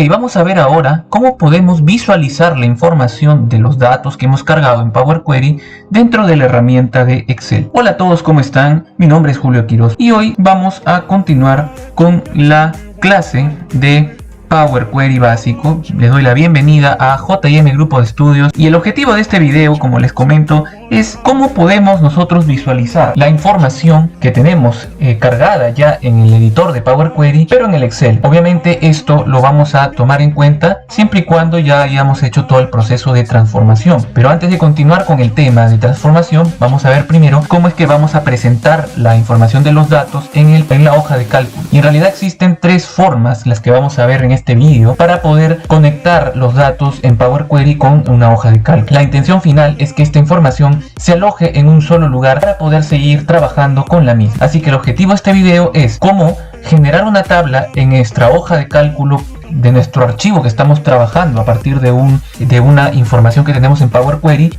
Ok, vamos a ver ahora cómo podemos visualizar la información de los datos que hemos cargado en Power Query dentro de la herramienta de Excel. Hola a todos, ¿cómo están? Mi nombre es Julio Quiroz y hoy vamos a continuar con la clase de Power Query básico. Les doy la bienvenida a JM Grupo de Estudios y el objetivo de este video, como les comento, es cómo podemos nosotros visualizar la información que tenemos cargada ya en el editor de Power Query, pero en el Excel. Obviamente esto lo vamos a tomar en cuenta siempre y cuando ya hayamos hecho todo el proceso de transformación. Pero antes de continuar con el tema de transformación, vamos a ver primero cómo es que vamos a presentar la información de los datos en la hoja de cálculo. Y en realidad existen tres formas las que vamos a ver en este vídeo para poder conectar los datos en Power Query con una hoja de cálculo. La intención final es que esta información se aloje en un solo lugar para poder seguir trabajando con la misma. Así que el objetivo de este video es cómo generar una tabla en nuestra hoja de cálculo de nuestro archivo que estamos trabajando a partir de una información que tenemos en Power Query.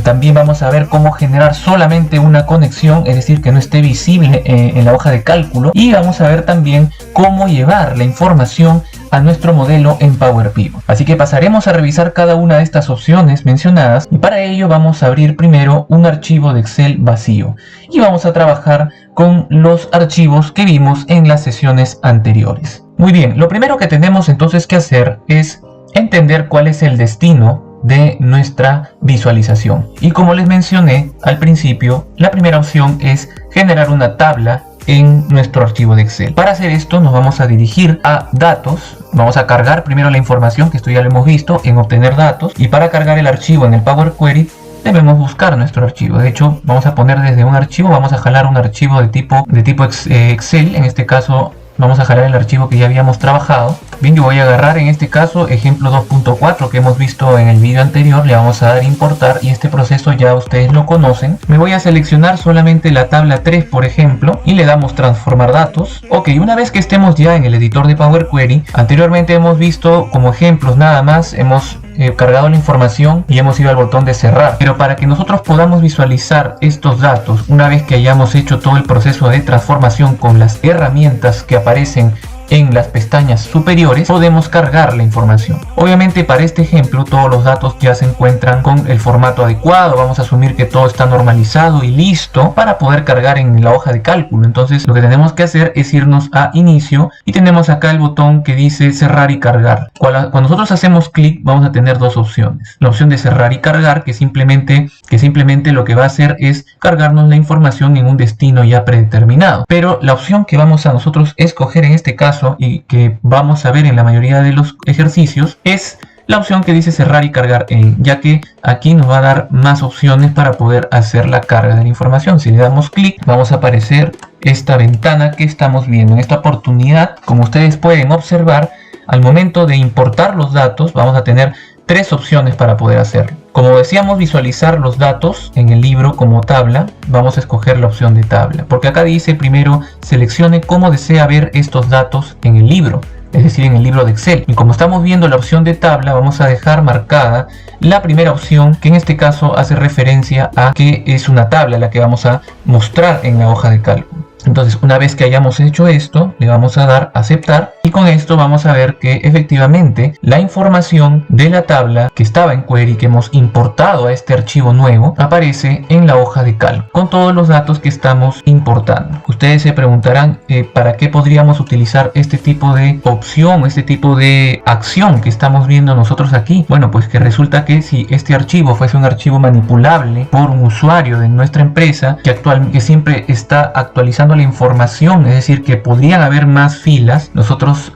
También vamos a ver cómo generar solamente una conexión, es decir, que no esté visible en la hoja de cálculo, y vamos a ver también cómo llevar la información a nuestro modelo en Power Pivot. Así que pasaremos a revisar cada una de estas opciones mencionadas, y para ello vamos a abrir primero un archivo de Excel vacío y vamos a trabajar con los archivos que vimos en las sesiones anteriores. Muy bien, lo primero que tenemos entonces que hacer es entender cuál es el destino de nuestra visualización. Y como les mencioné al principio, la primera opción es generar una tabla en nuestro archivo de Excel. Para hacer esto nos vamos a dirigir a datos, vamos a cargar primero la información, que esto ya lo hemos visto, en obtener datos, y para cargar el archivo en el Power Query debemos buscar nuestro archivo. De hecho, vamos a poner desde un archivo, vamos a jalar un archivo de tipo Excel. En este caso vamos a jalar el archivo que ya habíamos trabajado. Bien, yo voy a agarrar en este caso ejemplo 2.4 que hemos visto en el vídeo anterior, le vamos a dar importar, y este proceso ya ustedes lo conocen. Me voy a seleccionar solamente la tabla 3, por ejemplo, y le damos transformar datos. Ok, una vez que estemos ya en el editor de Power Query, anteriormente hemos visto como ejemplos nada más, hemos cargado la información y hemos ido al botón de cerrar. Pero para que nosotros podamos visualizar estos datos, una vez que hayamos hecho todo el proceso de transformación con las herramientas que aparecen en las pestañas superiores, podemos cargar la información. Obviamente para este ejemplo todos los datos ya se encuentran con el formato adecuado. Vamos a asumir que todo está normalizado y listo para poder cargar en la hoja de cálculo. Entonces lo que tenemos que hacer es irnos a inicio y tenemos acá el botón que dice cerrar y cargar. Cuando nosotros hacemos clic vamos a tener dos opciones. La opción de cerrar y cargar, que simplemente lo que va a hacer es cargarnos la información en un destino ya predeterminado. Pero la opción que vamos a nosotros escoger en este caso, y que vamos a ver en la mayoría de los ejercicios, es la opción que dice cerrar y cargar en, ya que aquí nos va a dar más opciones para poder hacer la carga de la información. Si le damos clic, vamos a aparecer esta ventana que estamos viendo. En esta oportunidad, como ustedes pueden observar, al momento de importar los datos vamos a tener tres opciones para poder hacerlo. Como decíamos, visualizar los datos en el libro como tabla, vamos a escoger la opción de tabla, porque acá dice primero seleccione cómo desea ver estos datos en el libro, es decir, en el libro de Excel. Y como estamos viendo la opción de tabla, vamos a dejar marcada la primera opción, que en este caso hace referencia a que es una tabla la que vamos a mostrar en la hoja de cálculo. Entonces, una vez que hayamos hecho esto, le vamos a dar a aceptar, y con esto vamos a ver que efectivamente la información de la tabla que estaba en Query, que hemos importado a este archivo nuevo, aparece en la hoja de cálculo con todos los datos que estamos importando. Ustedes se preguntarán ¿para qué podríamos utilizar este tipo de opción, este tipo de acción que estamos viendo nosotros aquí? Bueno, pues que resulta que si este archivo fuese un archivo manipulable por un usuario de nuestra empresa que siempre está actualizando la información, es decir, que podrían haber más filas, nosotros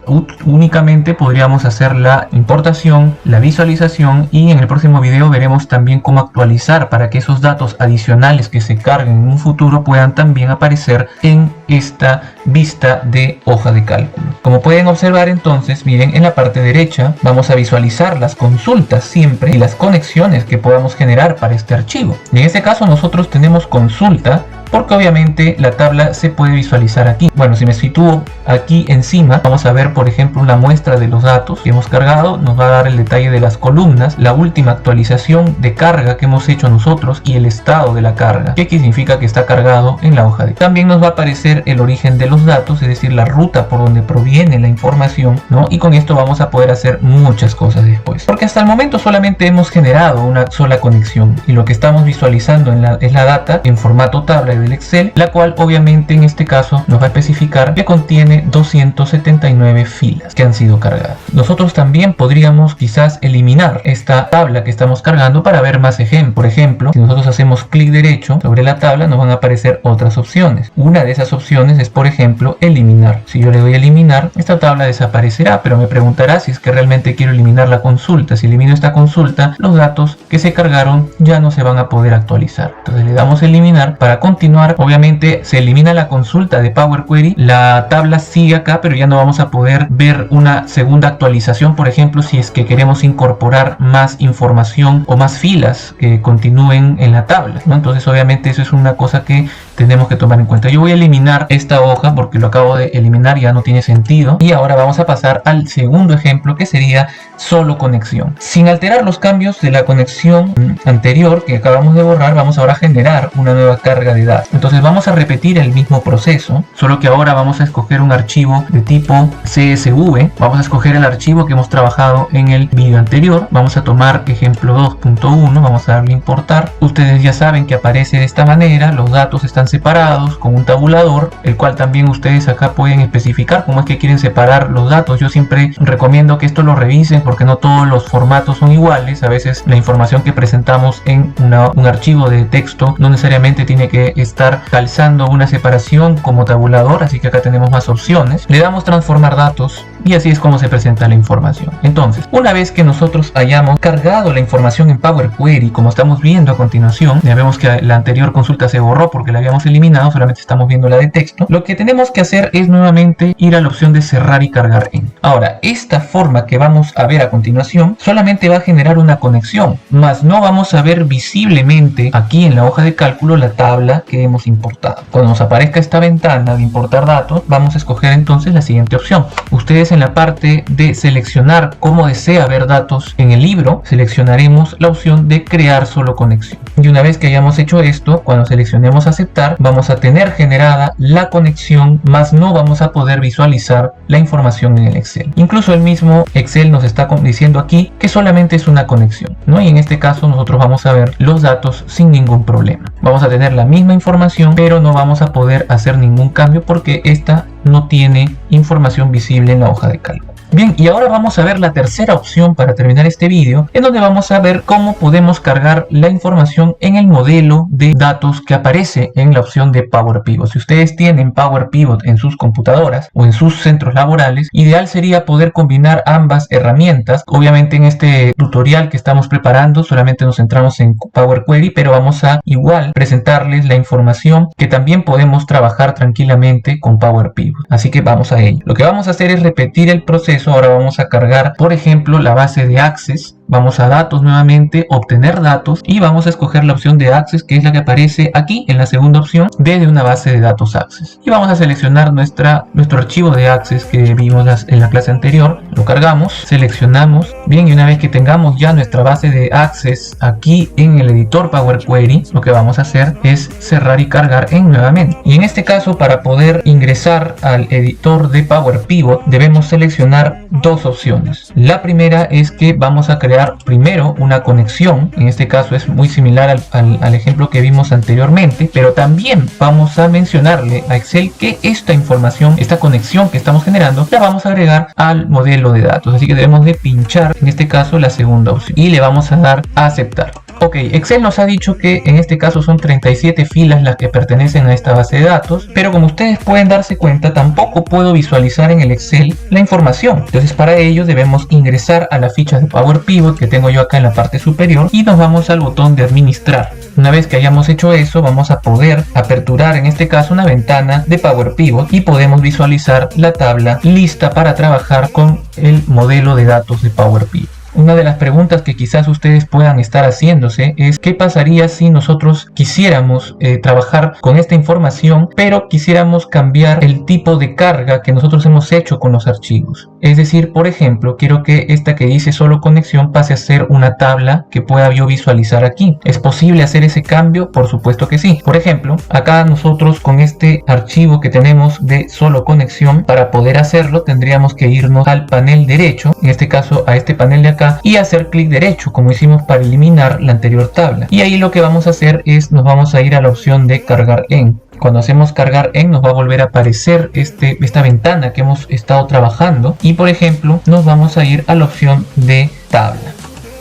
únicamente podríamos hacer la importación, la visualización, y en el próximo video veremos también cómo actualizar para que esos datos adicionales que se carguen en un futuro puedan también aparecer en esta vista de hoja de cálculo. Como pueden observar, entonces, miren, en la parte derecha vamos a visualizar las consultas siempre y las conexiones que podamos generar para este archivo. Y en este caso nosotros tenemos consulta porque obviamente la tabla se puede visualizar aquí. Bueno, si me sitúo aquí encima, vamos a ver por ejemplo una muestra de los datos que hemos cargado. Nos va a dar el detalle de las columnas, la última actualización de carga que hemos hecho nosotros y el estado de la carga, que significa que está cargado en la hoja de. También nos va a aparecer el origen de los datos, es decir, la ruta por donde proviene la información, ¿no? Y con esto vamos a poder hacer muchas cosas después, porque hasta el momento solamente hemos generado una sola conexión y lo que estamos visualizando es la data en formato tabla del Excel, la cual obviamente en este caso nos va a especificar que contiene 279 filas que han sido cargadas. Nosotros también podríamos quizás eliminar esta tabla que estamos cargando para ver más ejemplos. Por ejemplo, si nosotros hacemos clic derecho sobre la tabla, nos van a aparecer otras opciones. Una de esas opciones es, por ejemplo, eliminar. Si yo le doy a eliminar, esta tabla desaparecerá, pero me preguntará si es que realmente quiero eliminar la consulta. Si elimino esta consulta, los datos que se cargaron ya no se van a poder actualizar. Entonces le damos a eliminar. Para continuar, obviamente se elimina la consulta de Power Query, la tabla sigue acá, pero ya no vamos a poder ver una segunda actualización, por ejemplo, si es que queremos incorporar más información o más filas que continúen en la tabla, ¿no? Entonces obviamente eso es una cosa que tenemos que tomar en cuenta. Yo voy a eliminar esta hoja porque lo acabo de eliminar, ya no tiene sentido. Y ahora vamos a pasar al segundo ejemplo, que sería solo conexión. Sin alterar los cambios de la conexión anterior que acabamos de borrar, vamos ahora a generar una nueva carga de datos. Entonces vamos a repetir el mismo proceso, solo que ahora vamos a escoger un archivo de tipo CSV. Vamos a escoger el archivo que hemos trabajado en el vídeo anterior. Vamos a tomar ejemplo 2.1, vamos a darle a importar. Ustedes ya saben que aparece de esta manera, los datos están separados con un tabulador, el cual también ustedes acá pueden especificar cómo es que quieren separar los datos. Yo siempre recomiendo que esto lo revisen porque no todos los formatos son iguales. A veces la información que presentamos en un archivo de texto no necesariamente tiene que estar calzando una separación como tabulador, así que acá tenemos más opciones. Le damos transformar datos y así es como se presenta la información. Entonces, una vez que nosotros hayamos cargado la información en Power Query, como estamos viendo a continuación, ya vemos que la anterior consulta se borró porque la habíamos eliminado, solamente estamos viendo la de texto. Lo que tenemos que hacer es nuevamente ir a la opción de cerrar y cargar en. Ahora, esta forma que vamos a ver a continuación solamente va a generar una conexión, más no vamos a ver visiblemente aquí en la hoja de cálculo la tabla que hemos importado. Cuando nos aparezca esta ventana de importar datos, vamos a escoger entonces la siguiente opción. Ustedes en la parte de seleccionar cómo desea ver datos en el libro, seleccionaremos la opción de crear solo conexión. Y una vez que hayamos hecho esto, cuando seleccionemos aceptar, vamos a tener generada la conexión, más no vamos a poder visualizar la información en el Excel. Incluso el mismo Excel nos está diciendo aquí que solamente es una conexión, ¿no? Y en este caso nosotros vamos a ver los datos sin ningún problema. Vamos a tener la misma información, pero no vamos a poder hacer ningún cambio porque esta no tiene información visible en la hoja de cálculo. Bien, y ahora vamos a ver la tercera opción para terminar este vídeo, en donde vamos a ver cómo podemos cargar la información en el modelo de datos que aparece en la opción de Power Pivot. Si ustedes tienen Power Pivot en sus computadoras o en sus centros laborales, ideal sería poder combinar ambas herramientas. Obviamente en este tutorial que estamos preparando solamente nos centramos en Power Query, pero vamos a igual presentarles la información que también podemos trabajar tranquilamente con Power Pivot. Así que vamos a ello. Lo que vamos a hacer es repetir el proceso. Ahora vamos a cargar, por ejemplo, la base de Access. Vamos a datos nuevamente, obtener datos, y vamos a escoger la opción de Access, que es la que aparece aquí en la segunda opción desde una base de datos Access. Y vamos a seleccionar nuestro archivo de Access que vimos en la clase anterior. Lo cargamos, seleccionamos. Bien, y una vez que tengamos ya nuestra base de Access aquí en el editor Power Query, lo que vamos a hacer es cerrar y cargar en nuevamente. Y en este caso, para poder ingresar al editor de Power Pivot, debemos seleccionar dos opciones. La primera es que vamos a crear primero una conexión. En este caso es muy similar al ejemplo que vimos anteriormente, pero también vamos a mencionarle a Excel que esta información, esta conexión que estamos generando, la vamos a agregar al modelo de datos. Así que debemos de pinchar en este caso la segunda opción y le vamos a dar a aceptar. Ok, Excel nos ha dicho que en este caso son 37 filas las que pertenecen a esta base de datos, pero como ustedes pueden darse cuenta, tampoco puedo visualizar en el Excel la información. Entonces para ello debemos ingresar a la ficha de Power Pivot que tengo yo acá en la parte superior y nos vamos al botón de administrar. Una vez que hayamos hecho eso, vamos a poder aperturar en este caso una ventana de Power Pivot y podemos visualizar la tabla lista para trabajar con el modelo de datos de Power Pivot. Una de las preguntas que quizás ustedes puedan estar haciéndose es ¿qué pasaría si nosotros quisiéramos trabajar con esta información, pero quisiéramos cambiar el tipo de carga que nosotros hemos hecho con los archivos? Es decir, por ejemplo, quiero que esta que dice solo conexión pase a ser una tabla que pueda yo visualizar aquí. ¿Es posible hacer ese cambio? Por supuesto que sí. Por ejemplo, acá nosotros con este archivo que tenemos de solo conexión, para poder hacerlo tendríamos que irnos al panel derecho, en este caso a este panel de acá, y hacer clic derecho como hicimos para eliminar la anterior tabla. Y ahí lo que vamos a hacer es nos vamos a ir a la opción de cargar en. Cuando hacemos cargar en nos va a volver a aparecer esta ventana que hemos estado trabajando y por ejemplo nos vamos a ir a la opción de tabla.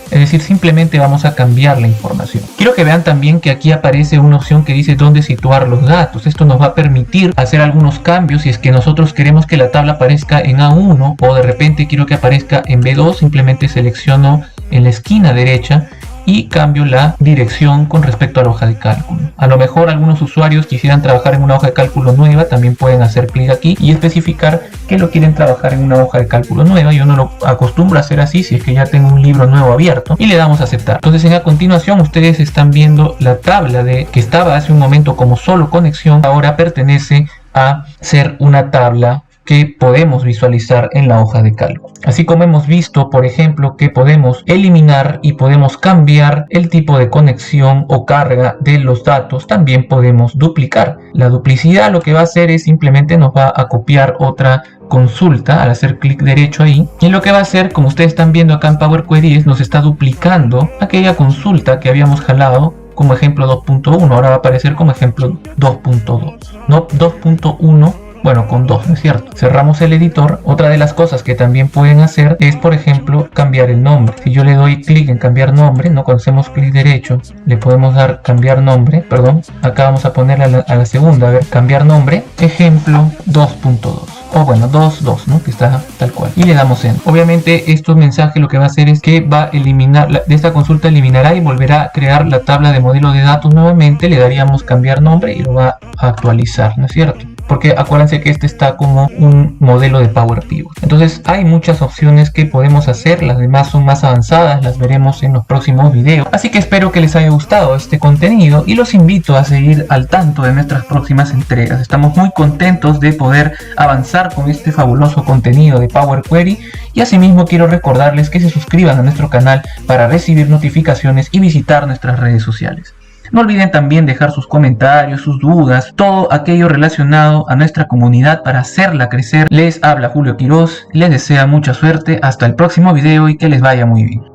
Es decir, simplemente vamos a cambiar la información. Quiero que vean también que aquí aparece una opción que dice dónde situar los datos. Esto nos va a permitir hacer algunos cambios si es que nosotros queremos que la tabla aparezca en A1 o de repente quiero que aparezca en B2. Simplemente selecciono en la esquina derecha y cambio la dirección con respecto a la hoja de cálculo. A lo mejor algunos usuarios quisieran trabajar en una hoja de cálculo nueva, también pueden hacer clic aquí y especificar que lo quieren trabajar en una hoja de cálculo nueva. Yo no lo acostumbro a hacer así si es que ya tengo un libro nuevo abierto y le damos a aceptar. Entonces a continuación ustedes están viendo la tabla que estaba hace un momento como solo conexión, ahora pertenece a ser una tabla que podemos visualizar en la hoja de cálculo. Así como hemos visto, por ejemplo, que podemos eliminar y podemos cambiar el tipo de conexión o carga de los datos, también podemos duplicar. La duplicidad lo que va a hacer es simplemente nos va a copiar otra consulta al hacer clic derecho ahí, y lo que va a hacer, como ustedes están viendo acá en Power Query, es nos está duplicando aquella consulta que habíamos jalado como ejemplo 2.1, ahora va a aparecer como ejemplo 2.2, no 2.1. Bueno, con 2, ¿no es cierto? Cerramos el editor. Otra de las cosas que también pueden hacer es, por ejemplo, cambiar el nombre. Si yo le doy clic en cambiar nombre, ¿no? Cuando hacemos clic derecho, le podemos dar cambiar nombre, perdón. Acá vamos a ponerle a la segunda, a ver, cambiar nombre, ejemplo 2.2. O bueno, 2.2, ¿no? Que está tal cual. Y le damos en. Obviamente, estos mensajes lo que va a hacer es que va a eliminar, de esta consulta eliminará y volverá a crear la tabla de modelo de datos nuevamente. Le daríamos cambiar nombre y lo va a actualizar, ¿no es cierto? Porque acuérdense que este está como un modelo de Power Pivot. Entonces hay muchas opciones que podemos hacer, las demás son más avanzadas, las veremos en los próximos videos. Así que espero que les haya gustado este contenido y los invito a seguir al tanto de nuestras próximas entregas. Estamos muy contentos de poder avanzar con este fabuloso contenido de Power Query y asimismo quiero recordarles que se suscriban a nuestro canal para recibir notificaciones y visitar nuestras redes sociales. No olviden también dejar sus comentarios, sus dudas, todo aquello relacionado a nuestra comunidad para hacerla crecer. Les habla Julio Quiroz, les desea mucha suerte, hasta el próximo video y que les vaya muy bien.